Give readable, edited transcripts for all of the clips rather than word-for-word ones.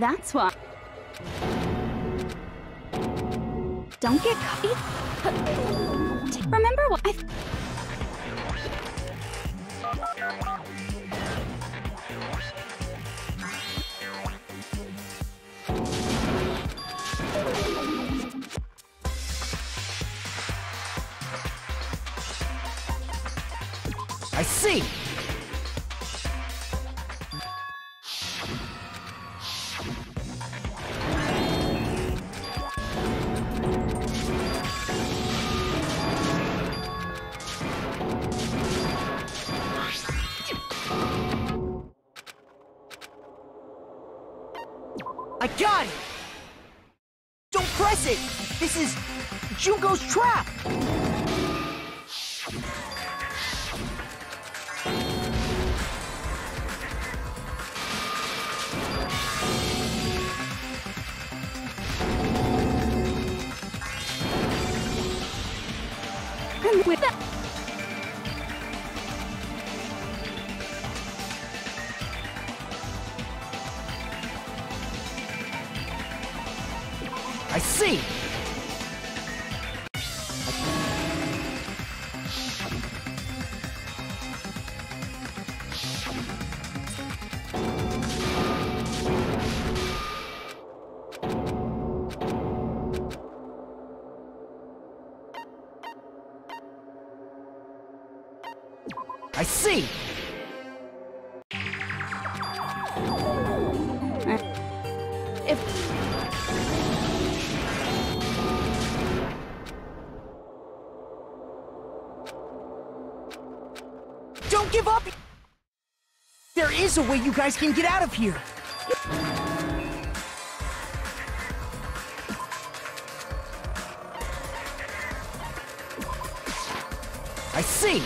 That's why. Don't get caught. Remember what I see! I got it! Don't press it! This is Junko's trap! with that. I see! I see! Don't give up! There is a way you guys can get out of here! I see!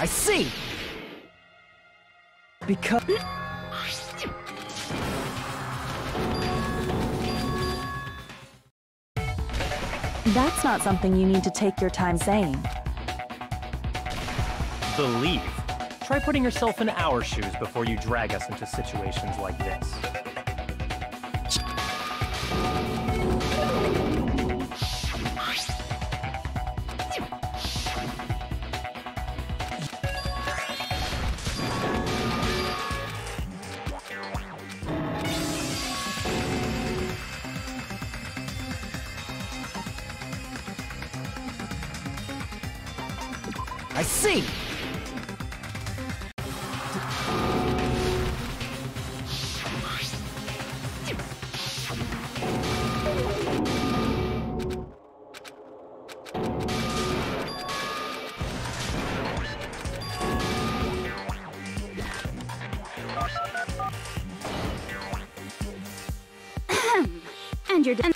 I see! Because... That's not something you need to take your time saying. Believe. Try putting yourself in our shoes before you drag us into situations like this. I see! And you're done.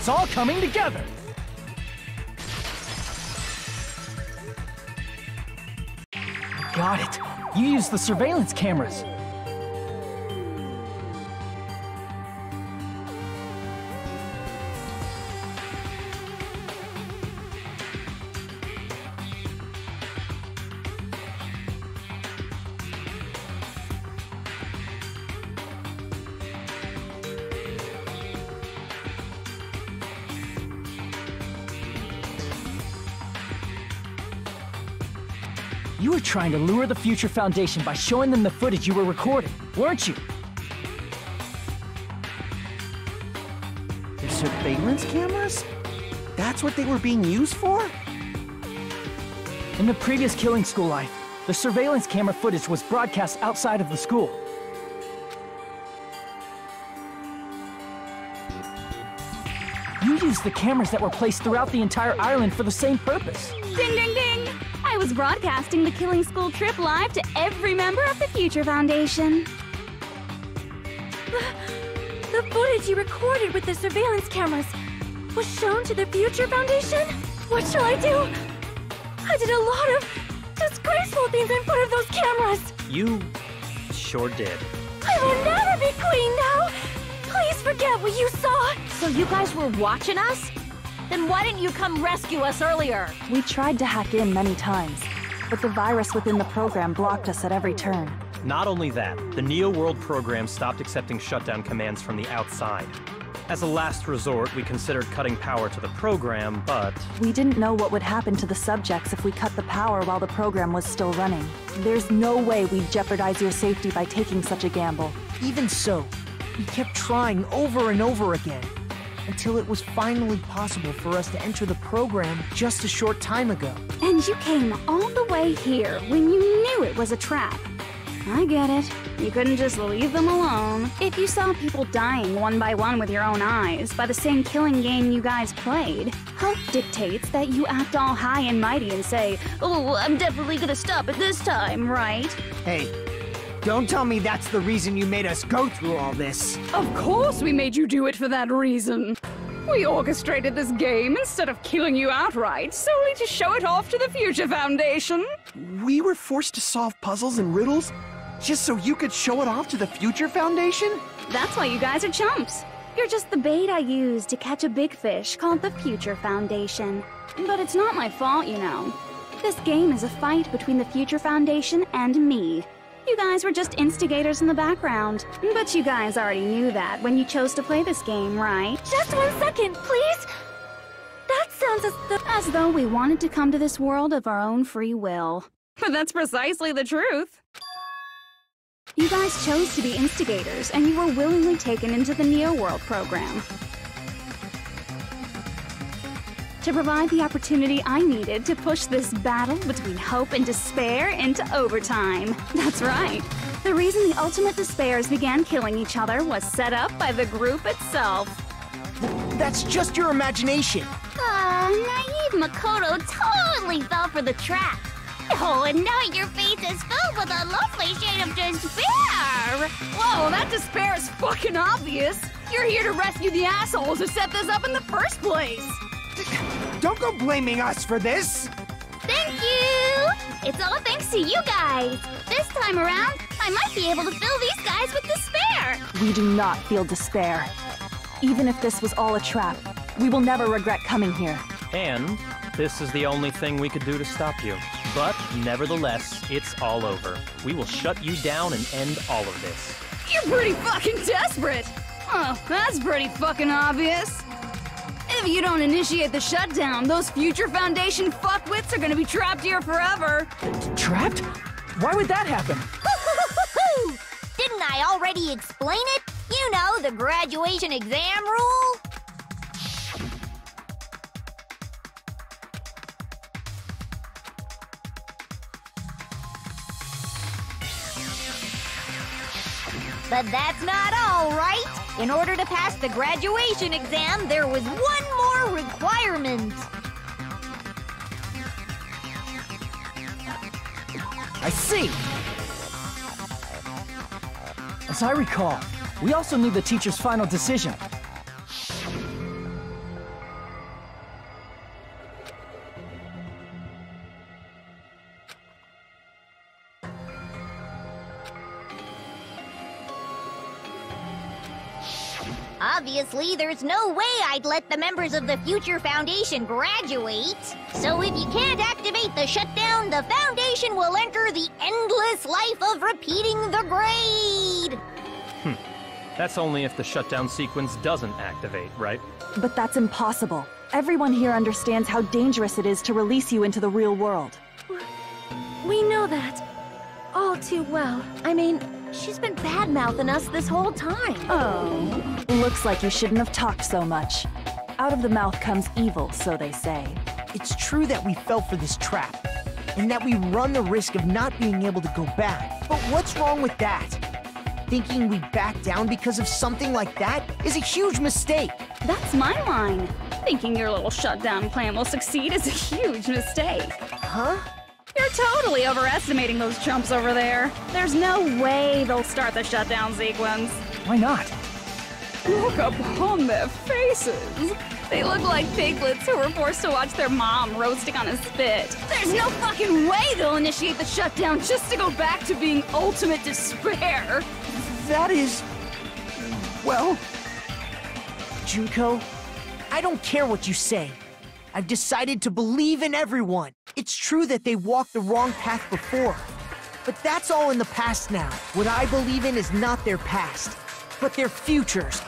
It's all coming together! Got it. You used the surveillance cameras. You were trying to lure the Future Foundation by showing them the footage you were recording, weren't you? The surveillance cameras? That's what they were being used for? In the previous Killing School life, the surveillance camera footage was broadcast outside of the school. You used the cameras that were placed throughout the entire island for the same purpose. Ding, ding, ding! I was broadcasting the Killing School trip live to every member of the Future Foundation. The footage you recorded with the surveillance cameras was shown to the Future Foundation? What shall I do? I did a lot of disgraceful things in front of those cameras! You sure did. I will never be queen now! Please forget what you saw! So you guys were watching us? Then why didn't you come rescue us earlier? We tried to hack in many times, but the virus within the program blocked us at every turn. Not only that, the Neo World program stopped accepting shutdown commands from the outside. As a last resort, we considered cutting power to the program, but... We didn't know what would happen to the subjects if we cut the power while the program was still running. There's no way we'd jeopardize your safety by taking such a gamble. Even so, we kept trying over and over again, until it was finally possible for us to enter the program just a short time ago. And you came all the way here when you knew it was a trap. I get it. You couldn't just leave them alone. If you saw people dying one by one with your own eyes by the same killing game you guys played, hope dictates that you act all high and mighty and say, "Oh, I'm definitely gonna stop it this time," right? Hey, don't tell me that's the reason you made us go through all this. Of course we made you do it for that reason. We orchestrated this game instead of killing you outright, solely to show it off to the Future Foundation. We were forced to solve puzzles and riddles just so you could show it off to the Future Foundation? That's why you guys are chumps. You're just the bait I used to catch a big fish called the Future Foundation. But it's not my fault, you know. This game is a fight between the Future Foundation and me. You guys were just instigators in the background. But you guys already knew that when you chose to play this game, right? Just 1 second, please! That sounds As though we wanted to come to this world of our own free will. But that's precisely the truth. You guys chose to be instigators, and you were willingly taken into the Neo World program. To provide the opportunity I needed to push this battle between hope and despair into overtime. That's right. The reason the Ultimate Despairs began killing each other was set up by the group itself. That's just your imagination. naive Makoto totally fell for the trap. Oh, and now your face is filled with a lovely shade of despair! Whoa, that despair is fucking obvious! You're here to rescue the assholes who set this up in the first place! Don't go blaming us for this! Thank you! It's all thanks to you guys! This time around, I might be able to fill these guys with despair! We do not feel despair. Even if this was all a trap, we will never regret coming here. And this is the only thing we could do to stop you. But nevertheless, it's all over. We will shut you down and end all of this. You're pretty fucking desperate! Oh, that's pretty fucking obvious. If you don't initiate the shutdown, those Future Foundation fuckwits are gonna be trapped here forever. Trapped? Why would that happen? Didn't I already explain it? You know, the graduation exam rule? But that's not all, right? In order to pass the graduation exam, there was one more requirement. I see! As I recall, we also need the teacher's final decision. Obviously, there's no way I'd let the members of the Future Foundation graduate. So if you can't activate the shutdown, the Foundation will enter the endless life of repeating the grade. That's only if the shutdown sequence doesn't activate, right? But that's impossible. Everyone here understands how dangerous it is to release you into the real world. We know that. All too well. I mean, she's been bad-mouthing us this whole time. Oh. Looks like you shouldn't have talked so much. Out of the mouth comes evil, so they say. It's true that we fell for this trap, and that we run the risk of not being able to go back. But what's wrong with that? Thinking we back down because of something like that is a huge mistake. That's my line. Thinking your little shutdown plan will succeed is a huge mistake. Huh? You're totally overestimating those chumps over there. There's no way they'll start the shutdown sequence. Why not? Look upon their faces. They look like piglets who were forced to watch their mom roasting on a spit. There's no fucking way they'll initiate the shutdown just to go back to being ultimate despair. That is... well... Junko, I don't care what you say. I've decided to believe in everyone. It's true that they walked the wrong path before, but that's all in the past now. What I believe in is not their past, but their futures.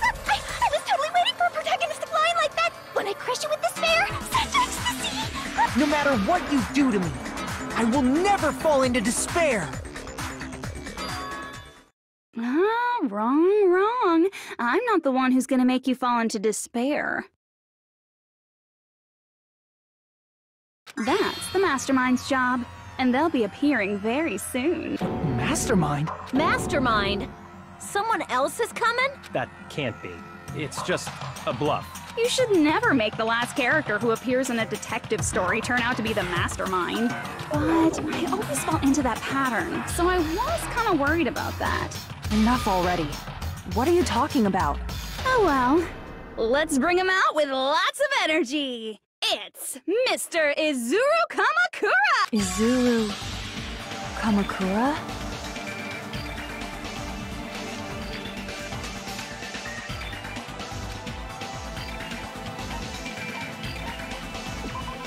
I was totally waiting for a protagonistic line like that. When I crush you with despair, such ecstasy. No matter what you do to me, I will never fall into despair. Wrong. I'm not the one who's gonna make you fall into despair. That's the Mastermind's job, and they'll be appearing very soon. Mastermind? Mastermind? Someone else is coming? That can't be. It's just a bluff. You should never make the last character who appears in a detective story turn out to be the mastermind. But I always fall into that pattern, so I was kind of worried about that. Enough already. What are you talking about? Oh well. Let's bring him out with lots of energy. It's Mr. Izuru Kamakura! Izuru... Kamakura?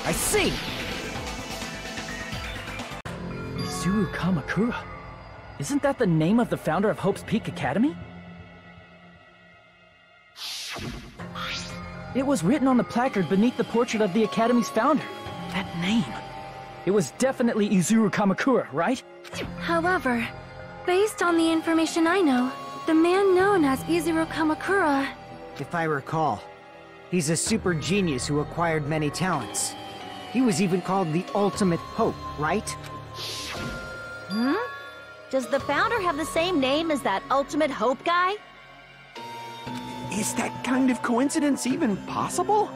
I see! Izuru Kamakura? Isn't that the name of the founder of Hope's Peak Academy? It was written on the placard beneath the portrait of the Academy's founder. That name. It was definitely Izuru Kamakura, right? However, based on the information I know, the man known as Izuru Kamakura... If I recall, he's a super genius who acquired many talents. He was even called the Ultimate Hope, right? Does the founder have the same name as that Ultimate Hope guy? Is that kind of coincidence even possible?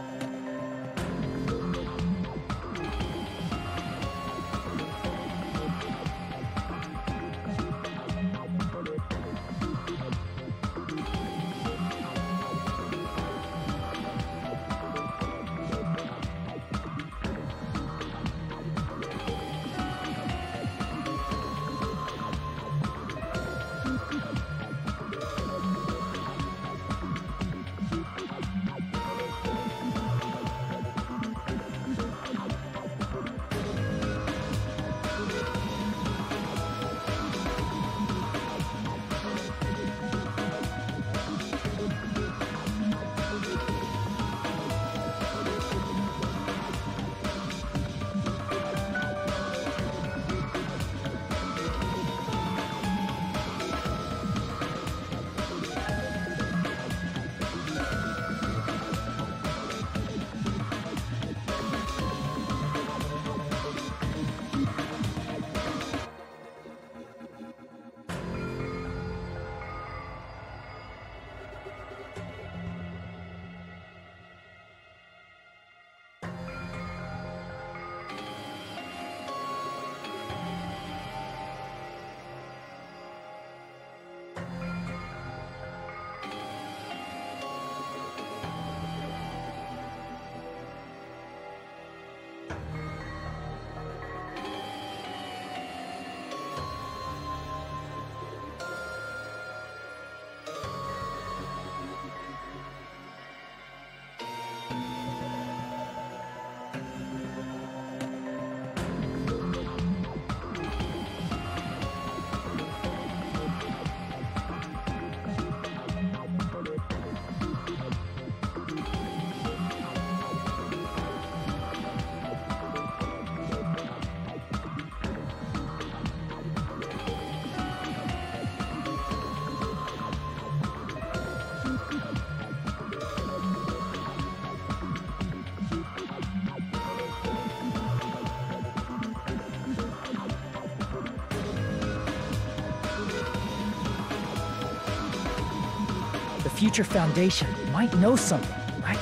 Future Foundation might know something, right?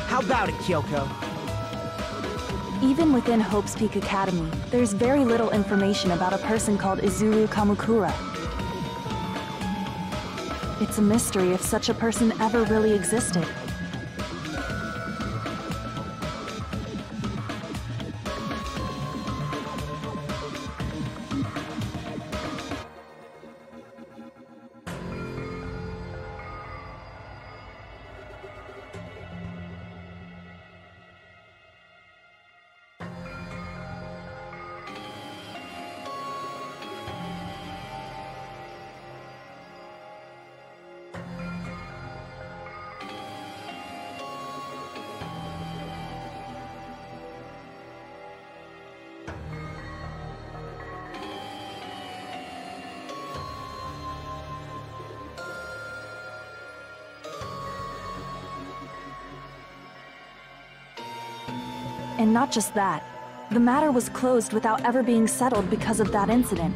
How about it, Kyoko? Even within Hope's Peak Academy, there's very little information about a person called Izuru Kamakura. It's a mystery if such a person ever really existed. And not just that, the matter was closed without ever being settled because of that incident.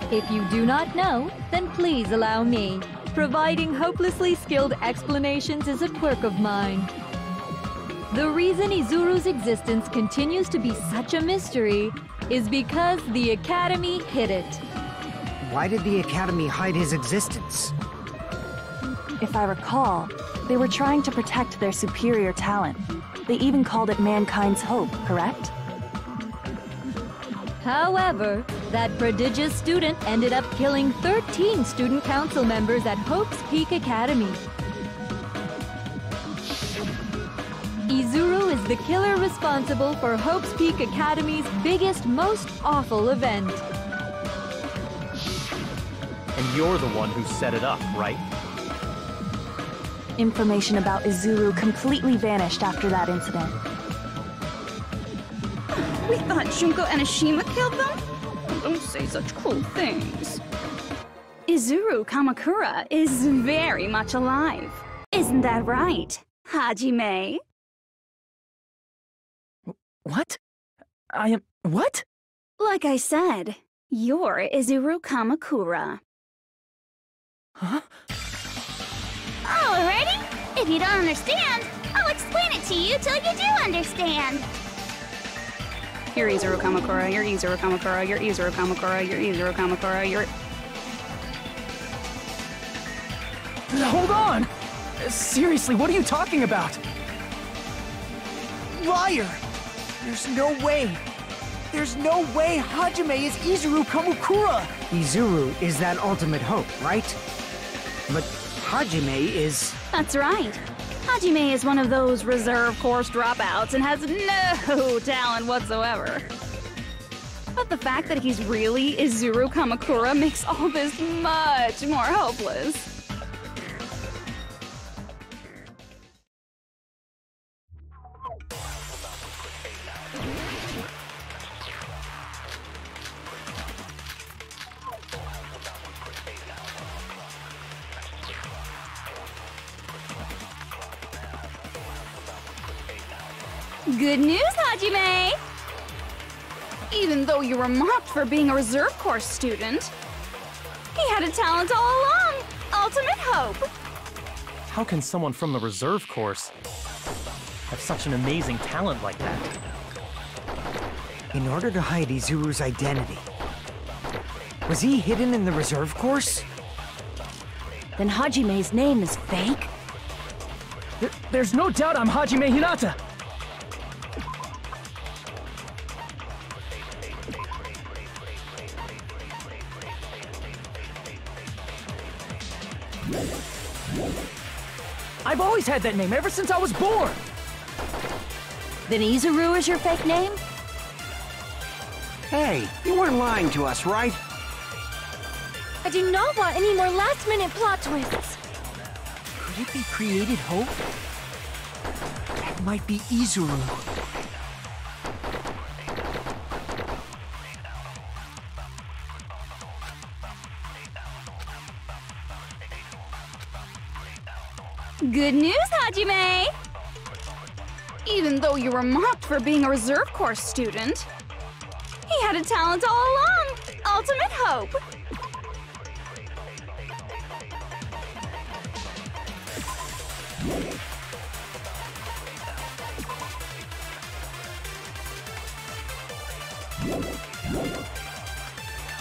If you do not know, then please allow me. Providing hopelessly skilled explanations is a quirk of mine. The reason Izuru's existence continues to be such a mystery is because the Academy hid it. Why did the Academy hide his existence? If I recall, they were trying to protect their superior talent. They even called it mankind's hope, correct? However, that prodigious student ended up killing 13 student council members at Hope's Peak Academy. Izuru is the killer responsible for Hope's Peak Academy's biggest, most awful event. And you're the one who set it up, right? Information about Izuru completely vanished after that incident. We thought Junko and Ashima killed them? Oh, don't say such cruel things. Izuru Kamakura is very much alive. Isn't that right, Hajime? What? I am... what? Like I said, you're Izuru Kamakura. Huh? Alrighty. If you don't understand, I'll explain it to you till you do understand. You're Izuru Kamakura, you're Izuru Kamakura, you're Izuru Kamakura, you're Izuru Kamakura, you're... Hold on! Seriously, what are you talking about? Liar! There's no way. There's no way Hajime is Izuru Kamakura! Izuru is that ultimate hope, right? But Hajime is... That's right. Hajime is one of those reserve course dropouts and has no talent whatsoever. But the fact that he's really Izuru Kamakura makes all this much more hopeless. Good news, Hajime! Even though you were mocked for being a reserve course student, he had a talent all along! Ultimate hope! How can someone from the reserve course have such an amazing talent like that? In order to hide Izuru's identity. Was he hidden in the reserve course? Then Hajime's name is fake? There's no doubt I'm Hajime Hinata! I've always had that name ever since I was born! Then Izuru is your fake name? Hey, you weren't lying to us, right? I do not want any more last-minute plot twists. Could it be created hope? That might be Izuru. Good news, Hajime! Even though you were mocked for being a reserve course student, he had a talent all along! Ultimate hope!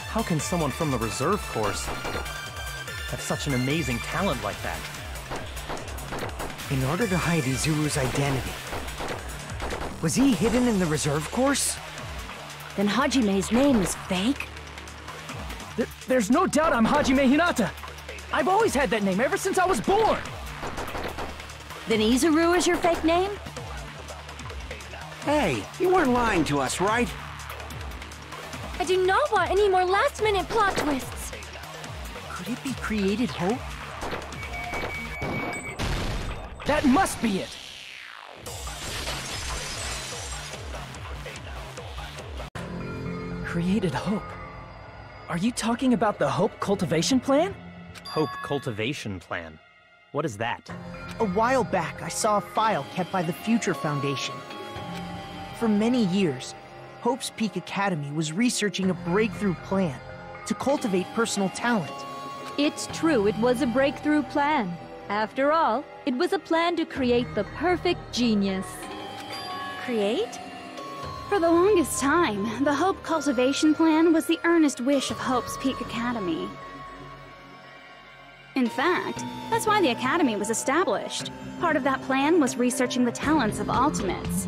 How can someone from the reserve course have such an amazing talent like that? In order to hide Izuru's identity. Was he hidden in the reserve course? Then Hajime's name is fake? There's no doubt I'm Hajime Hinata. I've always had that name ever since I was born. Then Izuru is your fake name? Hey, you weren't lying to us, right? I do not want any more last-minute plot twists. Could it be created hope? That must be it. Created hope. Are you talking about the Hope Cultivation Plan? Hope Cultivation Plan. What is that? A while back, I saw a file kept by the Future Foundation. For many years, Hope's Peak Academy was researching a breakthrough plan to cultivate personal talent. It's true, it was a breakthrough plan. After all, it was a plan to create the perfect genius. Create? For the longest time, the Hope Cultivation Plan was the earnest wish of Hope's Peak Academy. In fact, that's why the Academy was established. Part of that plan was researching the talents of Ultimates.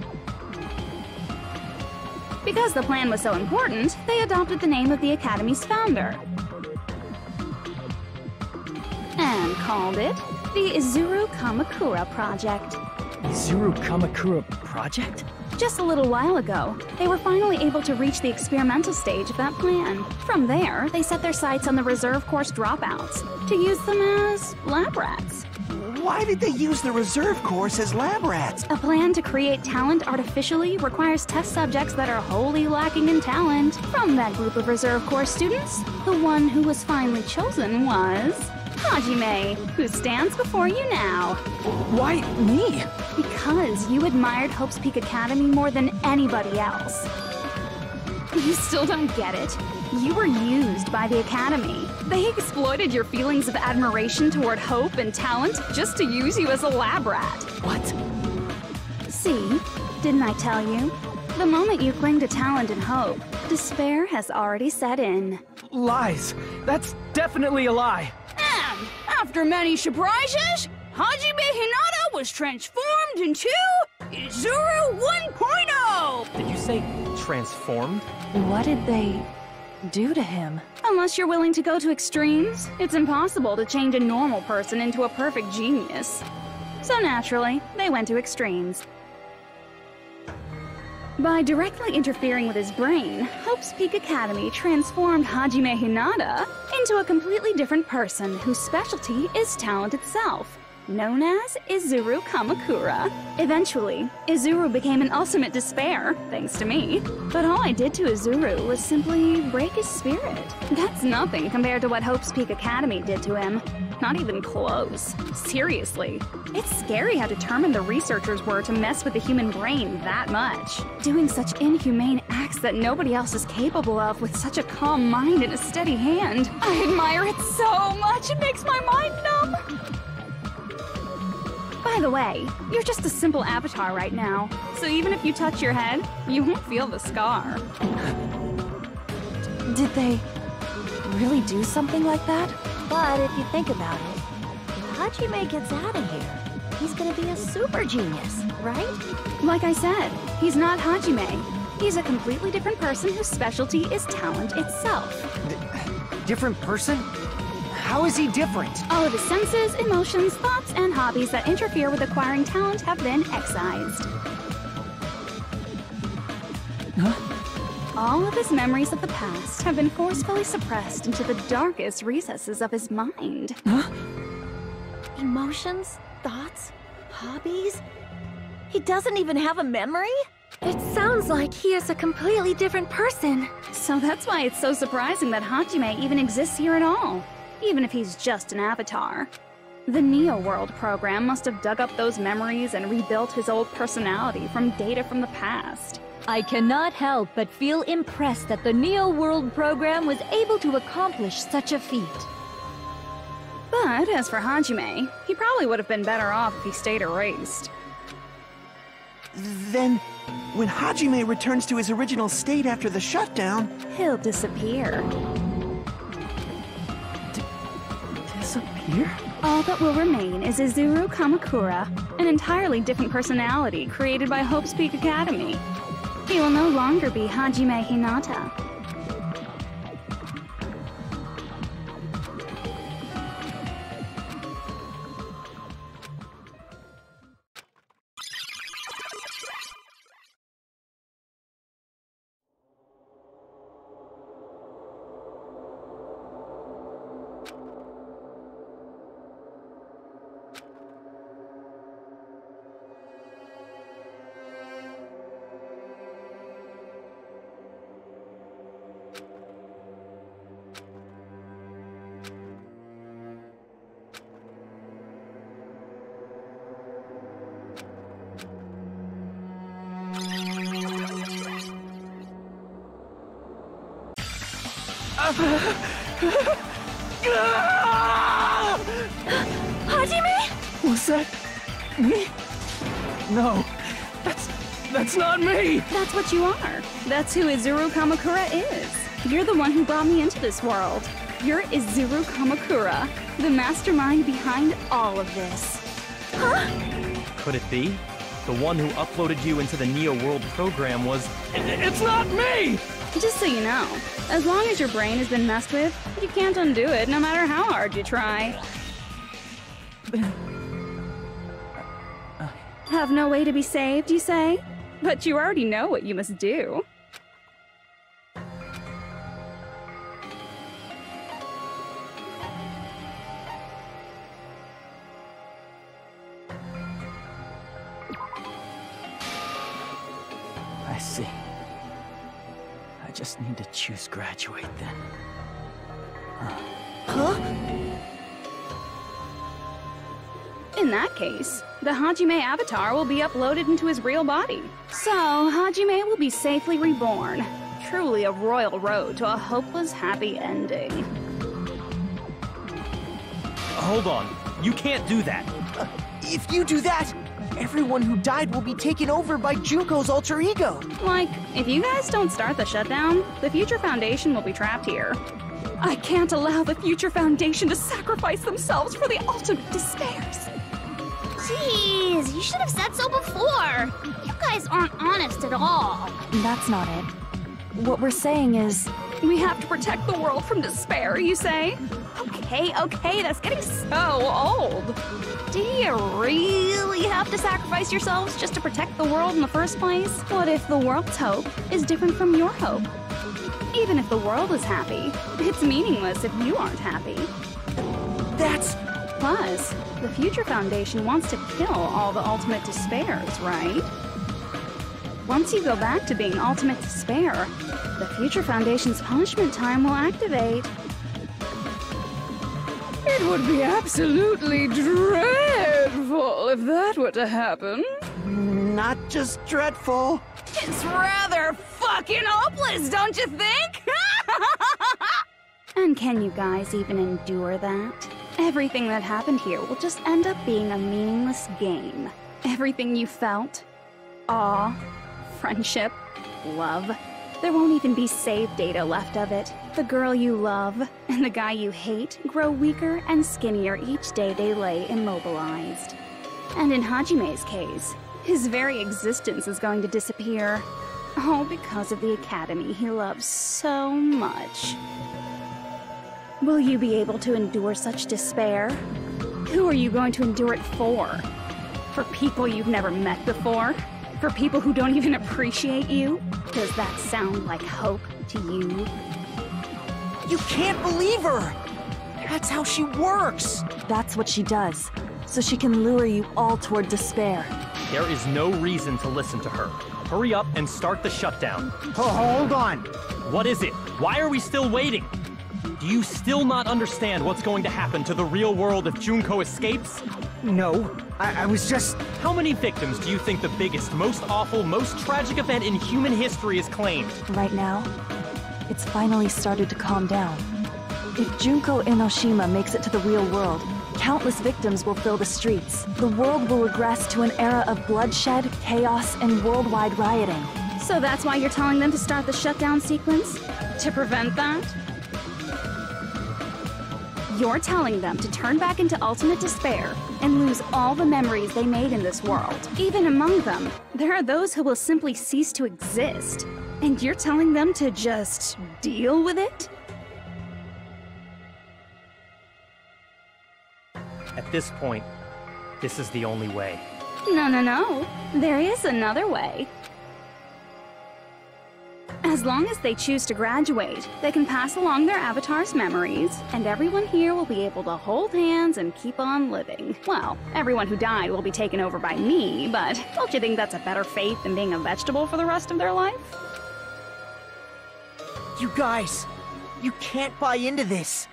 Because the plan was so important, they adopted the name of the Academy's founder. And called it the Izuru Kamakura Project. Izuru Kamakura Project? Just a little while ago, they were finally able to reach the experimental stage of that plan. From there, they set their sights on the reserve course dropouts to use them as lab rats. Why did they use the reserve course as lab rats? A plan to create talent artificially requires test subjects that are wholly lacking in talent. From that group of reserve course students, the one who was finally chosen was Hajime, who stands before you now. Why me? Because you admired Hope's Peak Academy more than anybody else. You still don't get it. You were used by the Academy. They exploited your feelings of admiration toward hope and talent just to use you as a lab rat. What? See, didn't I tell you? The moment you cling to talent and hope, despair has already set in. Lies. That's definitely a lie. And after many surprises, Hajime Hinata was transformed into Izuru 1.0! Did you say transformed? What did they do to him? Unless you're willing to go to extremes, it's impossible to change a normal person into a perfect genius. So naturally, they went to extremes. By directly interfering with his brain, Hope's Peak Academy transformed Hajime Hinata into a completely different person whose specialty is talent itself, known as Izuru Kamakura. Eventually, Izuru became an ultimate despair, thanks to me. But all I did to Izuru was simply break his spirit. That's nothing compared to what Hope's Peak Academy did to him. Not even close. Seriously. It's scary how determined the researchers were to mess with the human brain that much. Doing such inhumane acts that nobody else is capable of with such a calm mind and a steady hand. I admire it so much, it makes my mind numb. By the way, you're just a simple avatar right now, so even if you touch your head, you won't feel the scar. Did they really do something like that? But if you think about it, if Hajime gets out of here, he's gonna be a super genius, right? Like I said, he's not Hajime. He's a completely different person whose specialty is talent itself. Different person? How is he different? All of his senses, emotions, thoughts, and hobbies that interfere with acquiring talent have been excised. Huh? All of his memories of the past have been forcefully suppressed into the darkest recesses of his mind. Huh? Emotions? Thoughts? Hobbies? He doesn't even have a memory? It sounds like he is a completely different person. So that's why it's so surprising that Hajime even exists here at all, even if he's just an avatar. The Neo World program must have dug up those memories and rebuilt his old personality from data from the past. I cannot help but feel impressed that the Neo World program was able to accomplish such a feat. But as for Hajime, he probably would have been better off if he stayed erased. Then, when Hajime returns to his original state after the shutdown... He'll disappear. Disappear? All that will remain is Izuru Kamakura, an entirely different personality created by Hope's Peak Academy. He will no longer be Hajime Hinata. Hajime? Was that me? No, that's not me! That's what you are. That's who Izuru Kamakura is. You're the one who brought me into this world. You're Izuru Kamakura, the mastermind behind all of this. Huh? Could it be? The one who uploaded you into the Neo World program was... It's not me! Just so you know, as long as your brain has been messed with, you can't undo it no matter how hard you try. Have no way to be saved, you say? But you already know what you must do. I see. I just need to choose graduate then. Huh? In that case, the Hajime avatar will be uploaded into his real body. So, Hajime will be safely reborn. Truly a royal road to a hopeless, happy ending. Hold on. You can't do that. If you do that, everyone who died will be taken over by Junko's alter ego. Like, if you guys don't start the shutdown, the Future Foundation will be trapped here. I can't allow the Future Foundation to sacrifice themselves for the ultimate despairs. Jeez, you should have said so before. You guys aren't honest at all. That's not it. What we're saying is... We have to protect the world from despair, you say? Okay, that's getting so old. Do you really have to sacrifice yourselves just to protect the world in the first place? What if the world's hope is different from your hope? Even if the world is happy, it's meaningless if you aren't happy. That's... Plus, the Future Foundation wants to kill all the ultimate despairs, right? Once you go back to being ultimate despair, the Future Foundation's punishment time will activate. It would be absolutely dreadful if that were to happen. Not just dreadful. It's rather fucking hopeless, don't you think? And can you guys even endure that? Everything that happened here will just end up being a meaningless game. Everything you felt, awe, friendship, love, there won't even be save data left of it. The girl you love and the guy you hate grow weaker and skinnier each day they lay immobilized. And in Hajime's case, his very existence is going to disappear. All because of the academy he loves so much. Will you be able to endure such despair? Who are you going to endure it for? For people you've never met before? For people who don't even appreciate you? Does that sound like hope to you? You can't believe her! That's how she works! That's what she does, so she can lure you all toward despair. There is no reason to listen to her. Hurry up and start the shutdown. Hold on! What is it? Why are we still waiting? Do you still not understand what's going to happen to the real world if Junko escapes? No, I was just... How many victims do you think the biggest, most awful, most tragic event in human history has claimed? Right now, it's finally started to calm down. If Junko Enoshima makes it to the real world, countless victims will fill the streets. The world will regress to an era of bloodshed, chaos, and worldwide rioting. So that's why you're telling them to start the shutdown sequence? To prevent that? You're telling them to turn back into ultimate despair and lose all the memories they made in this world. Even among them, there are those who will simply cease to exist. And you're telling them to just deal with it? At this point, this is the only way. No. There is another way. As long as they choose to graduate, they can pass along their avatar's memories, and everyone here will be able to hold hands and keep on living. Well, everyone who died will be taken over by me, but don't you think that's a better fate than being a vegetable for the rest of their life? You guys, you can't buy into this.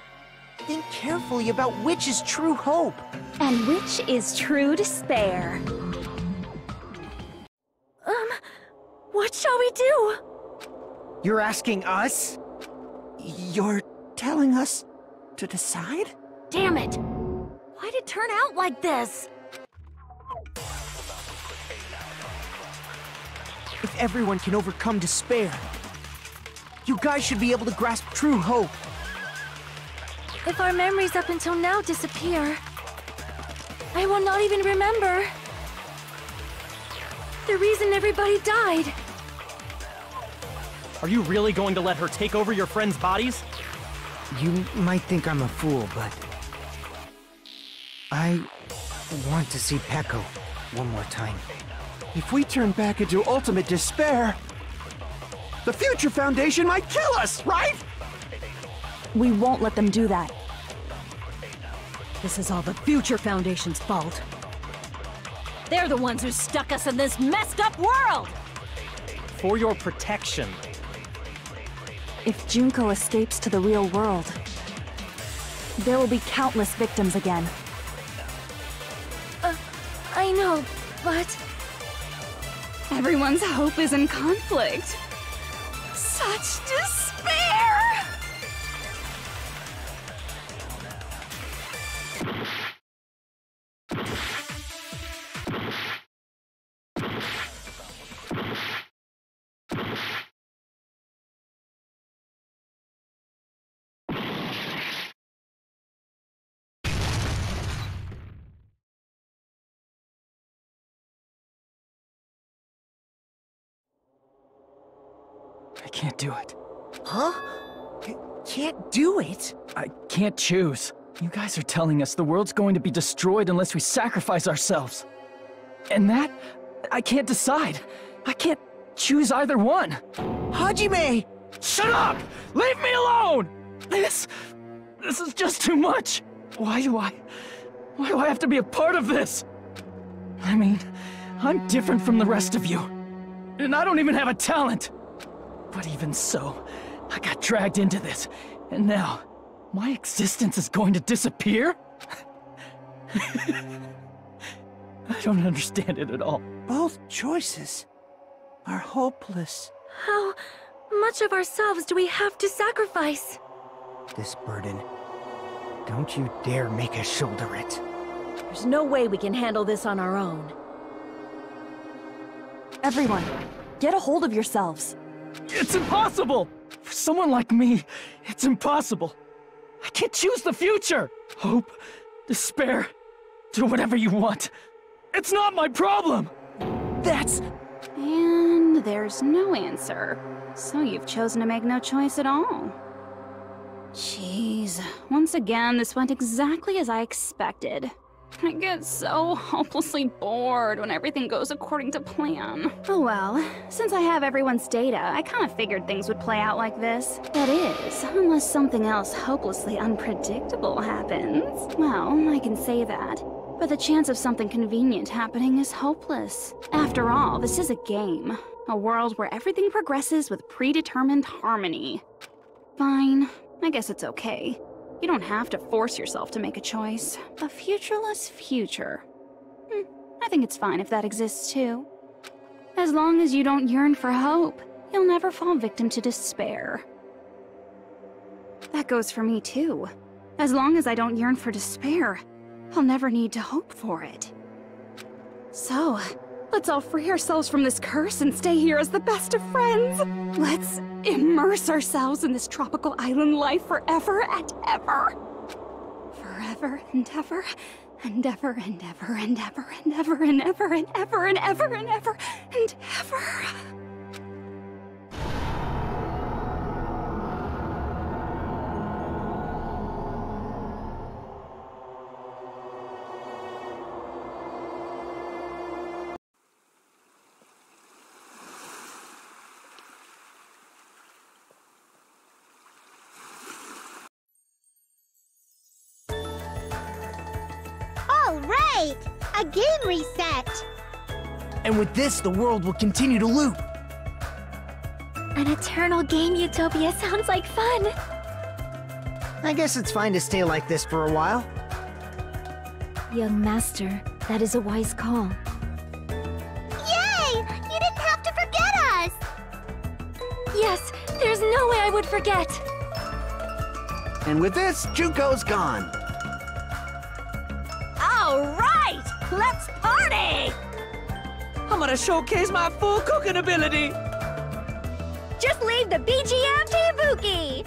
Think carefully about which is true hope. And which is true despair. What shall we do? You're asking us? You're telling us to decide? Damn it! Why'd it turn out like this? If everyone can overcome despair, you guys should be able to grasp true hope. If our memories up until now disappear, I will not even remember the reason everybody died. Are you really going to let her take over your friends' bodies? You might think I'm a fool, but I want to see Peko one more time. If we turn back into ultimate despair, the Future Foundation might kill us, right? We won't let them do that. This is all the Future Foundation's fault. They're the ones who stuck us in this messed up world! For your protection. If Junko escapes to the real world, there will be countless victims again. I know, but... Everyone's hope is in conflict. Such despair! I can't do it. Huh? Can't do it? I can't choose. You guys are telling us the world's going to be destroyed unless we sacrifice ourselves. And that, I can't decide. I can't choose either one. Hajime! Shut up! Leave me alone! This is just too much. Why do I have to be a part of this? I mean, I'm different from the rest of you. And I don't even have a talent. But even so, I got dragged into this, and now, my existence is going to disappear? I don't understand it at all. Both choices are hopeless. How much of ourselves do we have to sacrifice? This burden, don't you dare make us shoulder it. There's no way we can handle this on our own. Everyone, get a hold of yourselves. It's impossible! For someone like me, it's impossible. I can't choose the future! Hope, despair, do whatever you want. It's not my problem! That's... And there's no answer. So you've chosen to make no choice at all. Jeez, once again, this went exactly as I expected. I get so hopelessly bored when everything goes according to plan. Oh well, since I have everyone's data, I kind of figured things would play out like this. That is, unless something else hopelessly unpredictable happens. Well, I can say that. But the chance of something convenient happening is hopeless. After all, this is a game. A world where everything progresses with predetermined harmony. Fine, I guess it's okay. You don't have to force yourself to make a choice. A futureless future. I think it's fine if that exists too. As long as you don't yearn for hope, you'll never fall victim to despair. That goes for me too. As long as I don't yearn for despair, I'll never need to hope for it. So, let's all free ourselves from this curse and stay here as the best of friends. Let's immerse ourselves in this tropical island life forever and ever. Forever and ever, and ever and ever and ever and ever and ever and ever and ever and ever and ever. All right! A game reset! And with this, the world will continue to loop. An eternal game utopia sounds like fun. I guess it's fine to stay like this for a while. Young master, that is a wise call. Yay! You didn't have to forget us! Yes, there's no way I would forget. And with this, Junko's gone. All right! Let's party! I'm gonna showcase my full cooking ability! Just leave the BGM to Ibuki!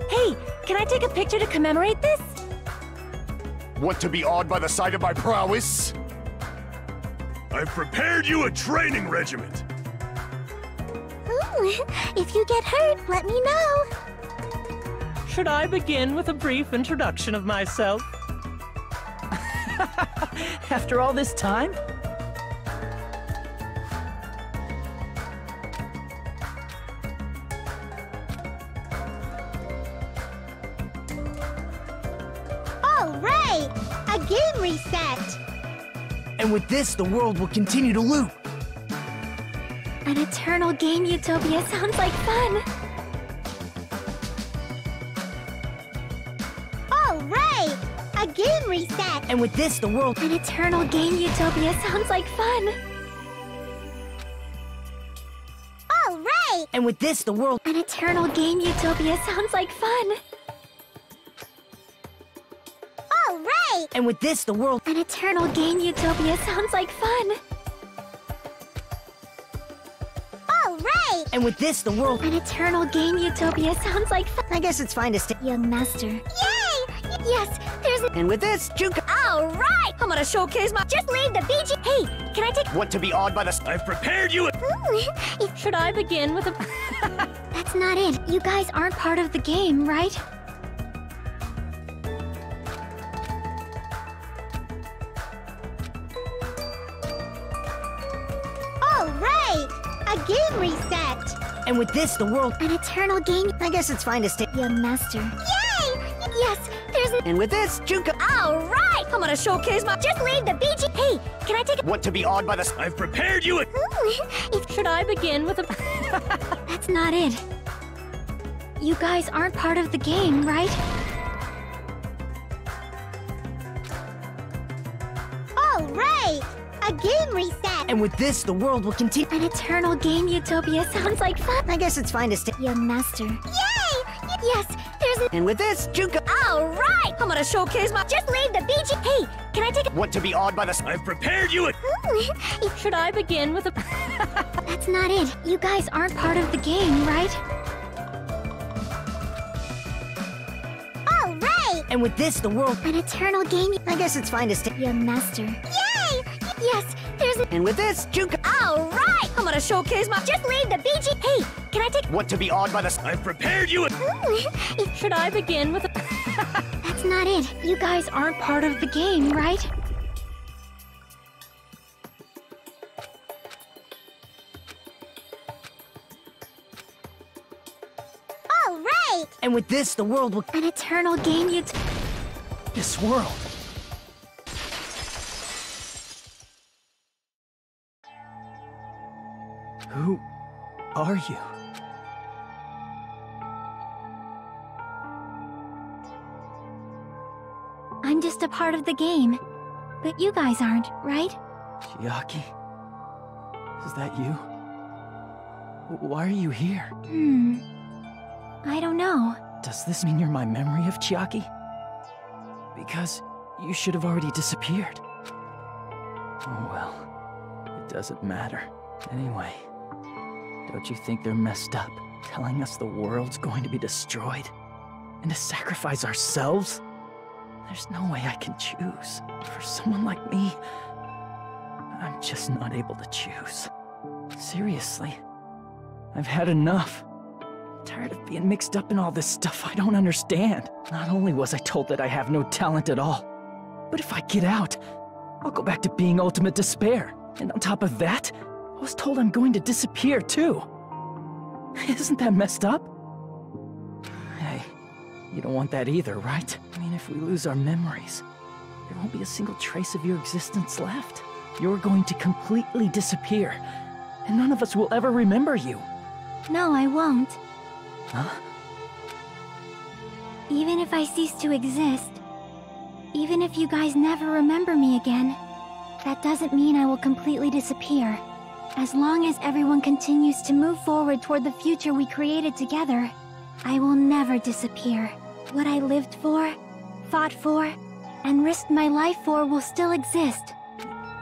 Hey, can I take a picture to commemorate this? Want to be awed by the sight of my prowess? I've prepared you a training regiment. Ooh, if you get hurt, let me know. Should I begin with a brief introduction of myself? After all this time? All right! A game reset! And with this, the world will continue to loop. An eternal game utopia sounds like fun. All right! A game reset! And with this, the world... An eternal game utopia sounds like fun. All right! And with this, the world... An eternal game utopia sounds like fun. All right! And with this, the world... An eternal game utopia sounds like fun. All right! And with this, the world... An eternal game utopia sounds like fun. I guess it's fine to stay. Young master. Yay! Yes, there's... And with this, Junko... All right! I'm gonna showcase my... Just leave the BG... Hey, can I take... Want to be awed by the... I've prepared you a... Ooh, Should I begin with a... That's not it. You guys aren't part of the game, right? All right! A game reset! And with this, the world... An eternal game... I guess it's fine to stay. Young master. Yay! Yes, there's... And with this, Junko... All right! I'm gonna showcase my... Just leave the BG... Hey, can I take... Want to be awed by the... I've prepared you a... Ooh, Should I begin with a... That's not it. You guys aren't part of the game, right? All right! A game reset! And with this, the world will continue... An eternal game utopia sounds like fun. I guess it's fine to stay. Young master. Yay! Yes, there's... And with this, Junko... All right! I'm gonna showcase my... Just leave the BG... Hey, can I take... Want to be awed by the... I've prepared you a... Ooh, Should I begin with a... That's not it. You guys aren't part of the game, right? all right! And with this, the world... An eternal game... I guess it's fine to stay. Young master. Yay! Yes, there's... And with this, Junko... All right! I'm gonna showcase my... Just leave the BG... Hey, can I take... Want to be awed by the... I've prepared you a... Ooh, Should I begin with a... That's not it. You guys aren't part of the game, right? all right! And with this, the world will... An eternal game This world. Who are you? I'm just a part of the game. But you guys aren't, right? Chiaki? Is that you? Why are you here? I don't know. Does this mean you're my memory of Chiaki? Because you should have already disappeared. Oh well, it doesn't matter. Anyway, don't you think they're messed up, telling us the world's going to be destroyed? And to sacrifice ourselves? There's no way I can choose. For someone like me, I'm just not able to choose. Seriously, I've had enough. I'm tired of being mixed up in all this stuff I don't understand. Not only was I told that I have no talent at all, but if I get out, I'll go back to being ultimate despair. And on top of that, I was told I'm going to disappear too. Isn't that messed up? Hey, you don't want that either, right? I mean, if we lose our memories, there won't be a single trace of your existence left. You're going to completely disappear, and none of us will ever remember you. No, I won't. Huh? Even if I cease to exist, even if you guys never remember me again, that doesn't mean I will completely disappear. As long as everyone continues to move forward toward the future we created together, I will never disappear. What I lived for, fought for, and risked my life for will still exist.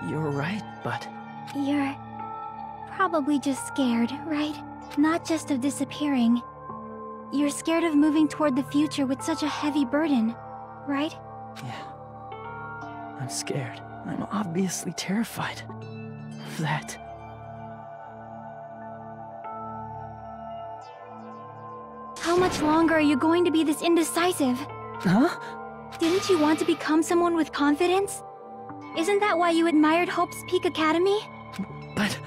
You're right, but... You're probably just scared, right? Not just of disappearing. You're scared of moving toward the future with such a heavy burden, right? Yeah. I'm scared. I'm obviously terrified of that. How much longer are you going to be this indecisive? Huh? Didn't you want to become someone with confidence? Isn't that why you admired Hope's Peak Academy? But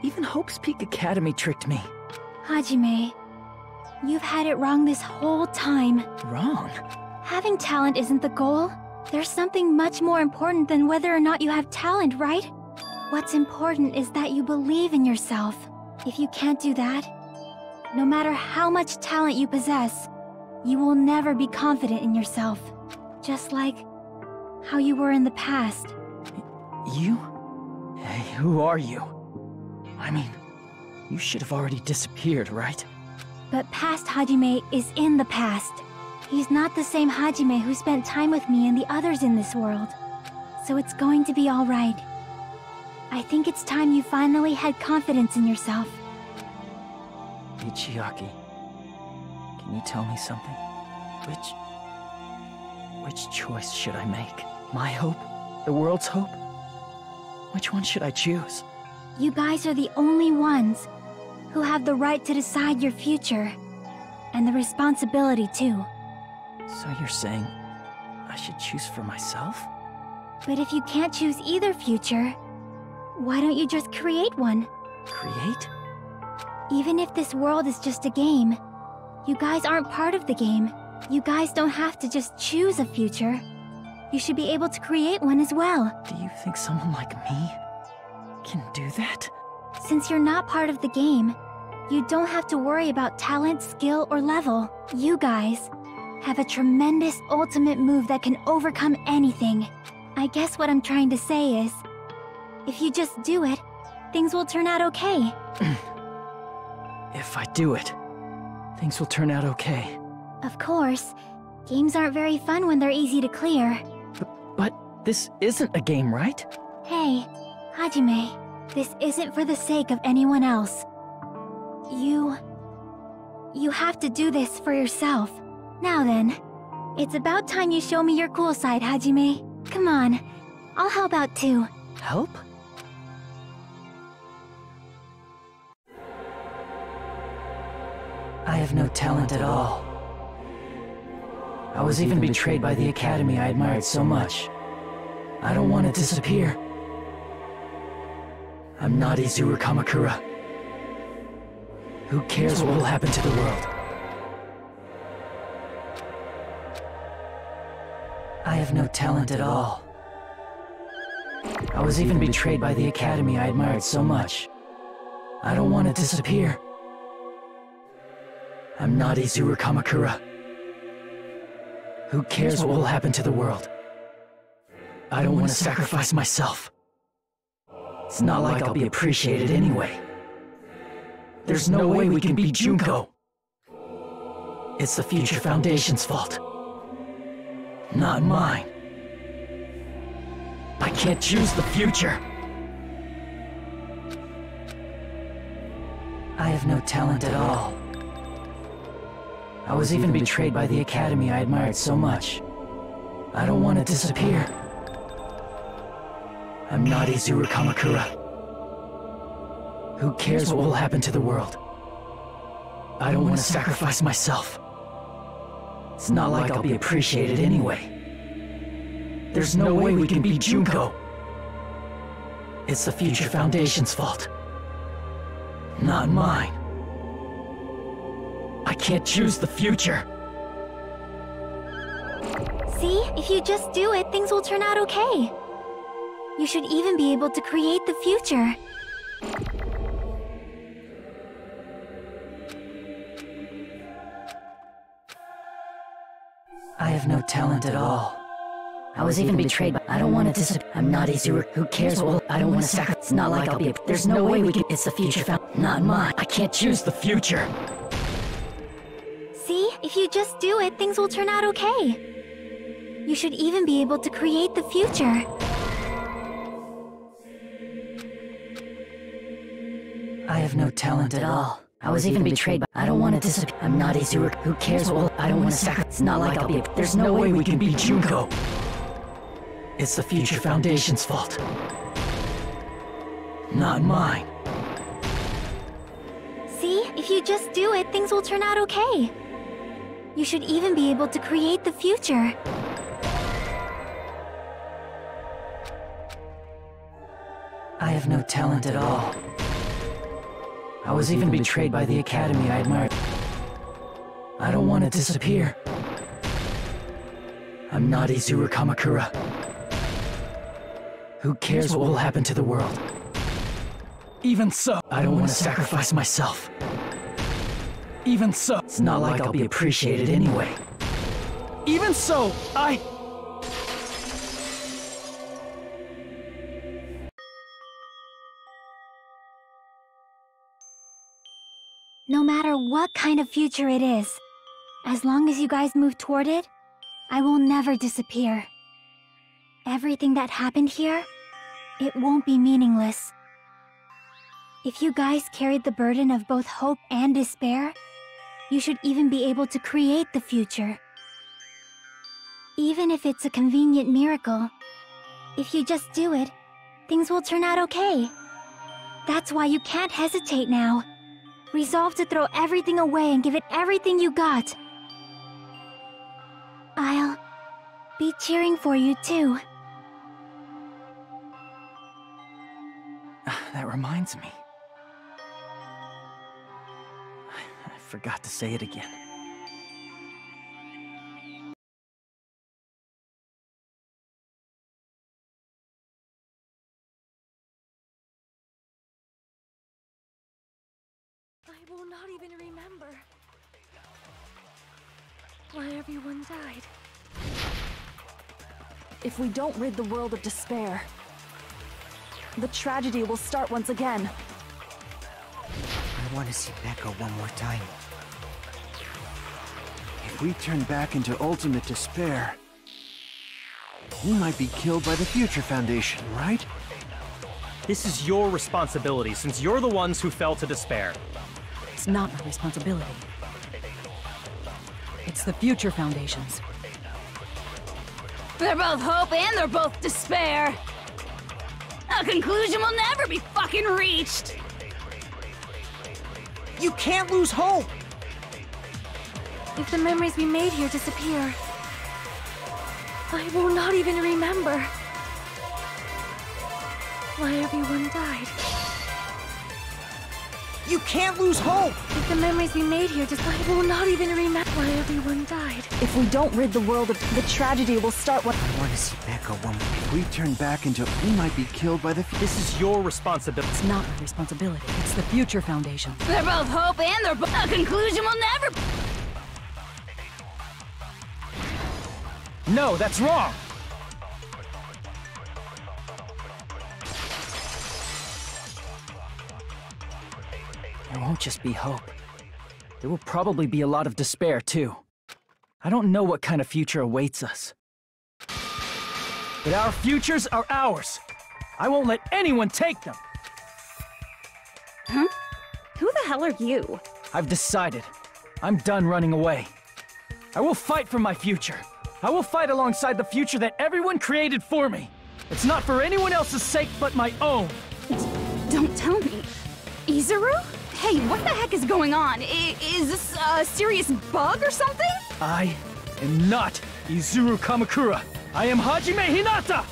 even Hope's Peak Academy tricked me. Hajime, you've had it wrong this whole time. Wrong? Having talent isn't the goal. There's something much more important than whether or not you have talent, right? What's important is that you believe in yourself. If you can't do that, no matter how much talent you possess, you will never be confident in yourself. Just like how you were in the past. You? Hey, who are you? I mean, you should have already disappeared, right? But past Hajime is in the past. He's not the same Hajime who spent time with me and the others in this world. So it's going to be alright. I think it's time you finally had confidence in yourself. Hey, Chiaki. Can you tell me something? Which choice should I make? My hope? The world's hope? Which one should I choose? You guys are the only ones who have the right to decide your future. And the responsibility, too. So you're saying I should choose for myself? But if you can't choose either future, why don't you just create one? Create? Even if this world is just a game, you guys aren't part of the game. You guys don't have to just choose a future. You should be able to create one as well. Do you think someone like me can do that? Since you're not part of the game, you don't have to worry about talent, skill, or level. You guys have a tremendous ultimate move that can overcome anything. I guess what I'm trying to say is, if you just do it, things will turn out okay. If I do it, things will turn out okay. Of course. Games aren't very fun when they're easy to clear. But this isn't a game, right? Hey, Hajime, this isn't for the sake of anyone else. You have to do this for yourself. Now then, it's about time you show me your cool side, Hajime. Come on, I'll help out too. Help? I have no talent at all. I was even betrayed by the academy I admired so much. I don't want to disappear. I'm not Izuru Kamakura. Who cares what will happen to the world? I have no talent at all. I was even betrayed by the academy I admired so much. I don't want to disappear. I'm not Izuru Kamakura. Who cares what will happen to the world? I don't want to sacrifice myself. It's not like I'll be appreciated anyway. There's no way we can beat Junko. It's the Future Foundation's fault. Not mine. I can't choose the future. I have no talent at all. I was even betrayed by the Academy I admired so much. I don't want to disappear. I'm not Izuru Kamakura. Who cares what will happen to the world? I don't want to sacrifice myself. It's not like I'll be appreciated anyway. There's no way we can beat Junko. It's the Future Foundation's fault. Not mine. I can't choose the future. See? If you just do it, things will turn out okay. You should even be able to create the future. I have no talent at all. I was even betrayed by— I don't want to disappear. I'm not Izuru. Who cares what— I don't want to sacrifice. It's not like I'll be— There's no way we can— It's the future found— Not mine. I can't choose the future. See? If you just do it, things will turn out okay. You should even be able to create the future. I have no talent at all. I was even betrayed by— I don't want to disappear. I'm not Izuru. Who cares what— I don't want to sacrifice. It's not like I'll be— There's no way we can beat Junko. It's the Future Foundation's fault. Not mine. See? If you just do it, things will turn out okay. You should even be able to create the future. I have no talent at all. I was even betrayed by the Academy I admired. I don't want to disappear. I'm not Izuru Kamakura. Who cares what will happen to the world? Even so, I don't want to sacrifice myself. Even so, it's not like I'll be appreciated anyway. Even so, No matter what kind of future it is, as long as you guys move toward it, I will never disappear. Everything that happened here, it won't be meaningless. If you guys carried the burden of both hope and despair, you should even be able to create the future. Even if it's a convenient miracle, if you just do it, things will turn out okay. That's why you can't hesitate now. Resolve to throw everything away and give it everything you got. I'll be cheering for you too. That reminds me. I forgot to say it again. I will not even remember why everyone died. If we don't rid the world of despair, the tragedy will start once again. I want to see Becca one more time. If we turn back into ultimate despair, we might be killed by the Future Foundation, right? This is your responsibility, since you're the ones who fell to despair. It's not my responsibility. It's the Future Foundation's. They're both hope and they're both despair. A conclusion will never be fucking reached. You can't lose hope! If the memories we made here disappear, I will not even remember why everyone died. You can't lose hope! If the memories we made here I will not even remember why everyone died. If we don't rid the world of the tragedy will start when— I want to see Becca one more. If we turn back into— we might be killed by the— This is your responsibility. It's not my responsibility. It's the Future Foundation. They're both hope and they're both— A conclusion will never— No, that's wrong! There won't just be hope. There will probably be a lot of despair, too. I don't know what kind of future awaits us. But our futures are ours. I won't let anyone take them. Huh? Who the hell are you? I've decided. I'm done running away. I will fight for my future. I will fight alongside the future that everyone created for me. It's not for anyone else's sake but my own. Don't tell me. Izuru? Hey, what the heck is going on? Is this a serious bug or something? I am not Izuru Kamakura. I am Hajime Hinata!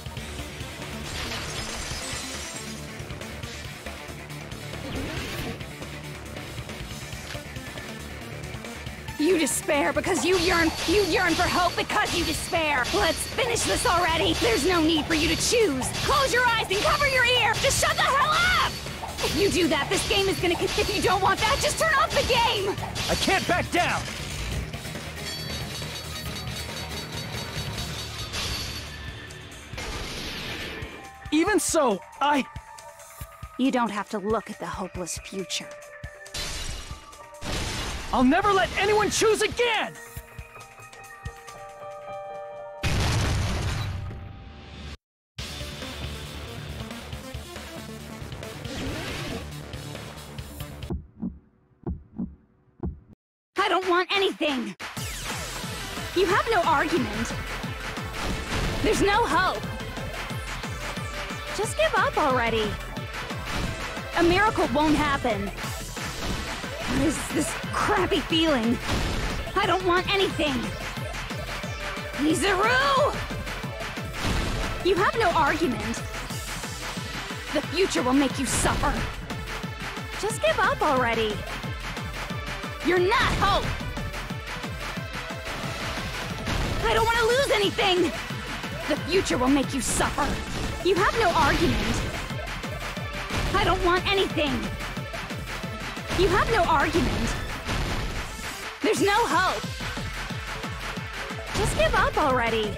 You despair because you yearn for hope because you despair. Let's finish this already. There's no need for you to choose. Close your eyes and cover your ear. Just shut the hell up! If you do that, this game is gonna... If you don't want that, just turn off the game! I can't back down! Even so, You don't have to look at the hopeless future. I'll never let anyone choose again! I don't want anything! You have no argument. There's no hope. Just give up already. A miracle won't happen. What is this crappy feeling? I don't want anything. Izuru! You have no argument. The future will make you suffer. Just give up already. You're not hope! I don't want to lose anything! The future will make you suffer. You have no argument. I don't want anything. You have no argument. There's no hope. Just give up already.